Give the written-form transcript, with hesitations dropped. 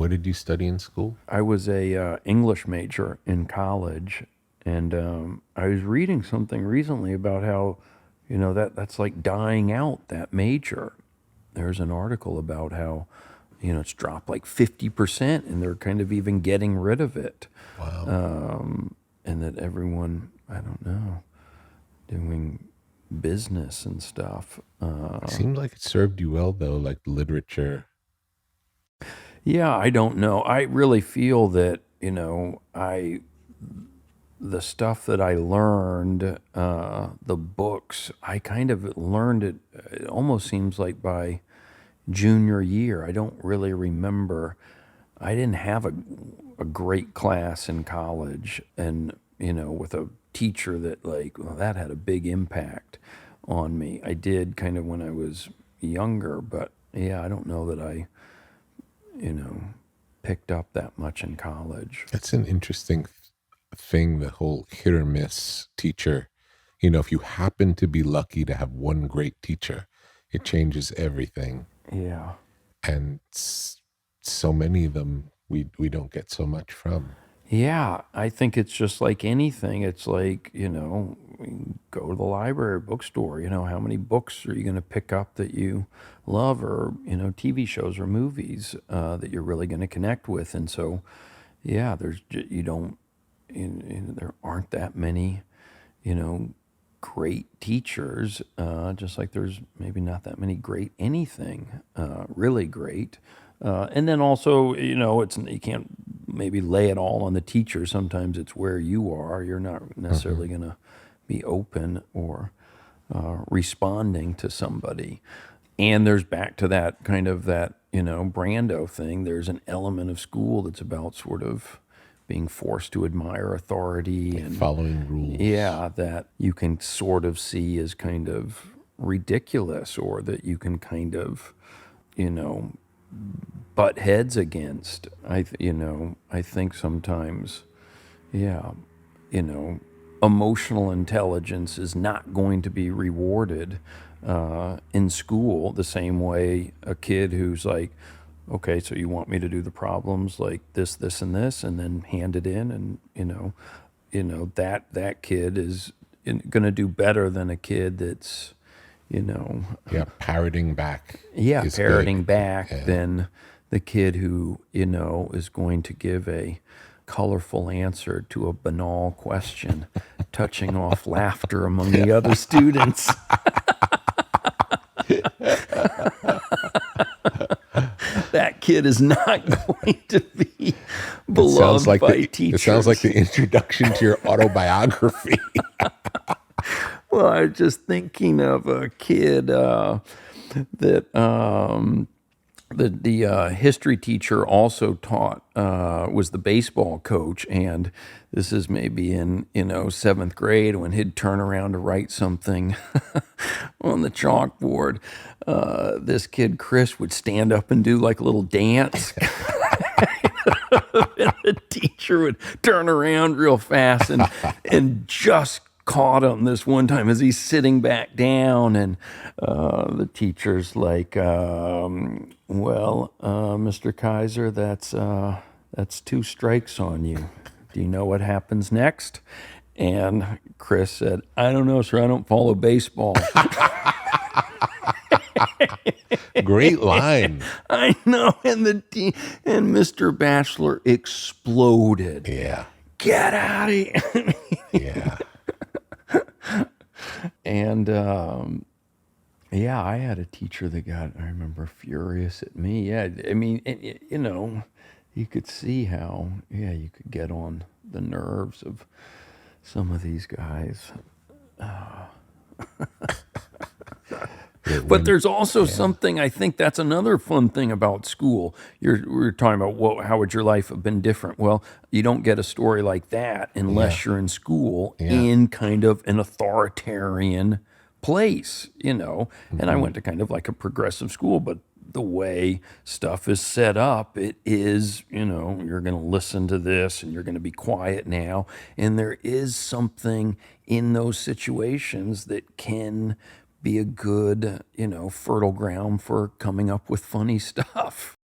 What did you study in school? I was a English major in college, and I was reading something recently about how, that's like dying out, that major. There's an article about how, it's dropped like 50%, and they're kind of even getting rid of it, Wow. and that everyone, I don't know, doing business and stuff. Seems like it served you well though, like literature. Yeah, I don't know. I really feel that, the stuff that I learned, the books, I kind of learned it, it almost seems like by junior year. I don't really remember. I didn't have a great class in college, and, with a teacher that, like, well, that had a big impact on me. I did kind of when I was younger, but yeah, I don't know that I, you know, picked up that much in college. That's an interesting thing, the whole hit or miss teacher. If you happen to be lucky to have one great teacher, it changes everything. Yeah. And so many of them we don't get so much from. Yeah, I think it's just like anything. It's like, go to the library or bookstore. How many books are you going to pick up that you love, or, TV shows or movies that you're really going to connect with? And so, yeah, you don't, there aren't that many, you know, great teachers, just like there's maybe not that many great anything, really great. And then also, you can't maybe lay it all on the teacher. Sometimes it's where you are. You're not Hmm. necessarily going to be open or responding to somebody. And there's back to that kind of that, Brando thing. There's an element of school that's about sort of being forced to admire authority, Like and following rules. yeah, that you can sort of see as kind of ridiculous, or that you can kind of, you know, butt heads against. I think sometimes, yeah, you know, emotional intelligence is not going to be rewarded in school the same way a kid who's like, okay, so you want me to do the problems like this, and this, and then hand it in, and that kid is going to do better than a kid that's, you know, Yeah, parroting back yeah, is big. parroting back Yeah. than the kid who, is going to give a colorful answer to a banal question, touching off laughter among the other students. That kid is not going to be It sounds beloved like by it sounds like teachers. the introduction to your autobiography. Well, I was just thinking of a kid that the history teacher also taught, was the baseball coach, and this is maybe in seventh grade, when he'd turn around to write something on the chalkboard. This kid Chris would stand up and do like a little dance. And the teacher would turn around real fast and just caught him this one time as he's sitting back down, and the teacher's like, well, Mr. Kaiser, that's two strikes on you. Do you know what happens next? And Chris said, I don't know, sir, I don't follow baseball. Great line. I know. And and Mr. Bachelor exploded. Yeah. Get out of here. Yeah. And yeah, I had a teacher that I remember, furious at me. Yeah, I mean, you could see how, yeah, you could get on the nerves of some of these guys. But When there's also yeah. something, I think that's another fun thing about school. We're talking about, how would your life have been different? Well, you don't get a story like that Yeah. unless you're in school Yeah. in kind of an authoritarian place. And I Hmm. went to kind of like a progressive school, but the way stuff is set up, it is, you're going to listen to this and you're going to be quiet now. And there is something in those situations that can be a good, fertile ground for coming up with funny stuff.